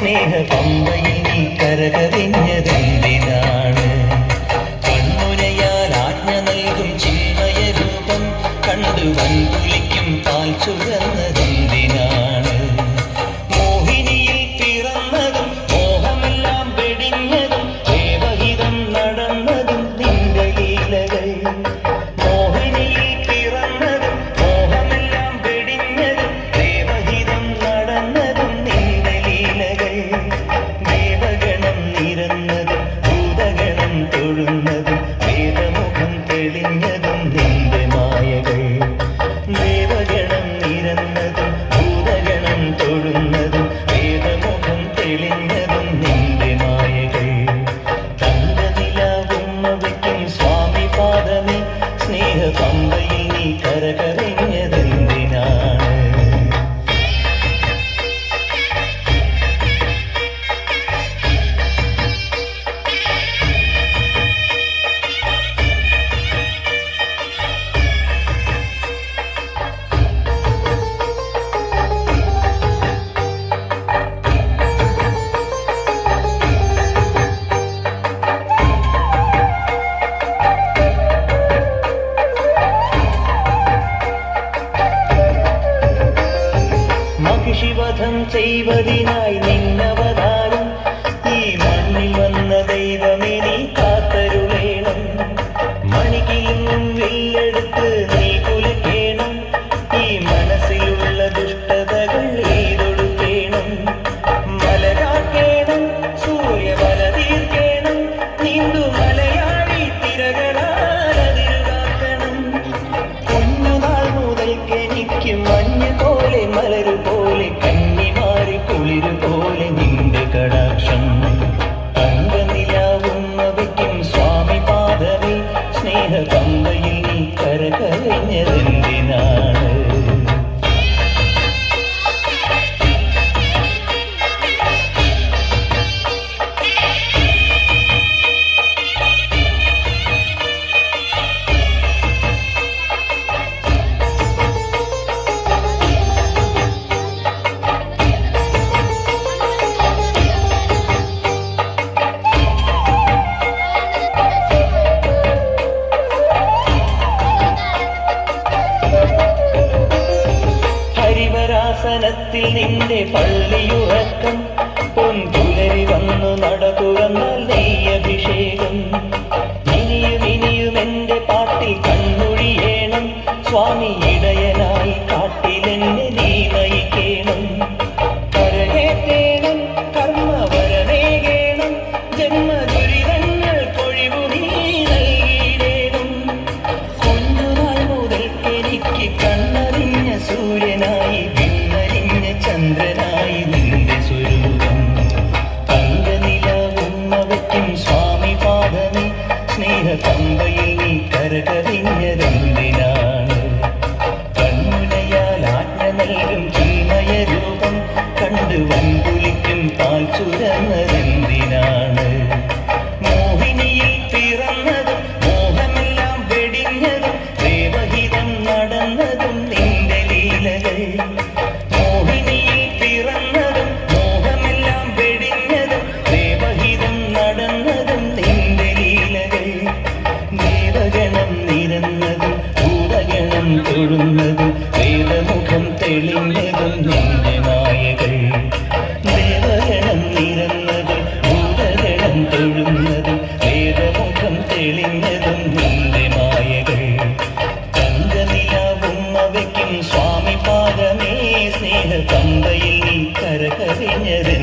സ്നേഹപമ്പയിൽ നീ കരകവിഞ്ഞതെന്തിനാണ്? കൺമുനയാൽ ആജ്ഞ നൽകും ചിന്മയ രൂപം കണ്ടു വൻകുലിക്കും പാൽ ചുരന്നതെന്തിനാണ്? മോഹിനിയിൽ പിറന്നതും മോഹമെല്ലാം വെടിഞ്ഞതും ദേവഹിതം നടന്നതും നിന്റെ ലീലകൾ. മോഹിനിയിൽ പിറന്നതും മോഹമെല്ലാം വെടിഞ്ഞതും ദേവഹിതം നടന്നതും നിന്റെ ലീലകൾ. ദേവഗണം നിരന്നതും ഭൂതഗണം തൊഴുന്നതും വേദമുഖം തെളിഞ്ഞതും നിന്റെ മായകൾ. ദേവഗണം നിരന്നതും ഭൂതഗണം തൊഴുന്നതും വേദമുഖം തെളിഞ്ഞതും നിന്റെ മായകൾ. തങ്കനിലാവുമ്മ വയ്ക്കും സ്വാമി പാദമേ, സ്നേഹപമ്പയിൽ നീ കരകവിഞ്ഞതെന്തിനാണ്? മഹിഷിവധം ചെയ്വതിനായി നിന്നവതാരം ഈ മണ്ണിൽ വന്ന ദൈവമേ നീ കാത്തരുളേണം. മണികിലും വില്ലെടുത്ത് നീ കുലക്കേണം. ഈ മനസ്സിലുള്ള ദുഷ്ടതകൾ ഏതൊടുക്കേണം. മല കാക്കേണം, സൂര്യവല തീർക്കേണം. നീന്തു മലയാളി തിരകളാതിരുകാക്കണം. കുഞ്ഞുനാൾ മുതൽക്കെനിക്ക് മഞ്ഞ് പോലെ മലരു പോലെ കന്നിമാറി കുളിരു പോലെ നിന്റെ കടാക്ഷം. തങ്കനിലാവുമ്മ വയ്ക്കും സ്വാമി പാദമേ, സ്നേഹപമ്പയിൽ നീ കരകവിഞ്ഞതെന്തിനാണ്? ഹരിവരാസനത്തിൽ നിന്റെ പള്ളിയുറക്കം പൊൻപുലരി വന്നു നട തുറന്നാൽ നെയ്യഭിഷേകം. ഇനിയും ഇനിയും എന്റെ പാട്ടിൽ കണ്ണൊഴിയേണം. സ്വാമി ഇടയനായി കാട്ടിലെന്നെ നീ നയിക്കേണം. കരകേറ്റേണം, കർമ്മവരമേകേണം. ജന്മദുരിതങ്ങൾ കൊഴിവു നീ നൽകിയിടേണം. കുഞ്ഞുനാൾ മുതൽക്കെനിക്ക് കണ്ണറിഞ്ഞ സൂര്യനായി വിണ്ണറിഞ്ഞ ചന്ദ്രനായി നിന്റെ സ്വരൂപം. തങ്കനിലാവുമ്മ വയ്ക്കും സ്വാമി പാദമേ, സ്നേഹപമ്പയിൽ നീ കരകവിഞ്ഞതെന്തിനാണ്? കൺമുനയാൽ ആജ്ഞ നൽകും ചിന്മയ രൂപം കണ്ടു വൻകുലിക്കും പാൽ ചുരന്നതെന്തിനാണ്? മോഹിനിയിൽ പിറന്നതും മോഹമെല്ലാം വെടിഞ്ഞതും ദേവഹിതം നടന്നതും നിന്റെ ലീലകൾ. മോഹിനിയിൽ പിറന്നതും മോഹമെല്ലാം വെടിഞ്ഞതും ദേവഹിതം നടന്നതും നിന്റെ ലീലകൾ. ദേവഗണം നിരന്നതും ഭൂതഗണം തൊഴുന്നതും വേദമുഖം തെളിഞ്ഞതും നിന്റെ മായകൾ. ദേവഗണം നിരന്നതും ഭൂതഗണം തൊഴുന്നതും വേദമുഖം തെളിഞ്ഞതും നിന്റെ മായകൾ. തങ്കനിലാവുമ്മ വയ്ക്കും സ്വാമി പാദമേ, സ്നേഹപമ്പയിൽ നീ കരകവിഞ്ഞത്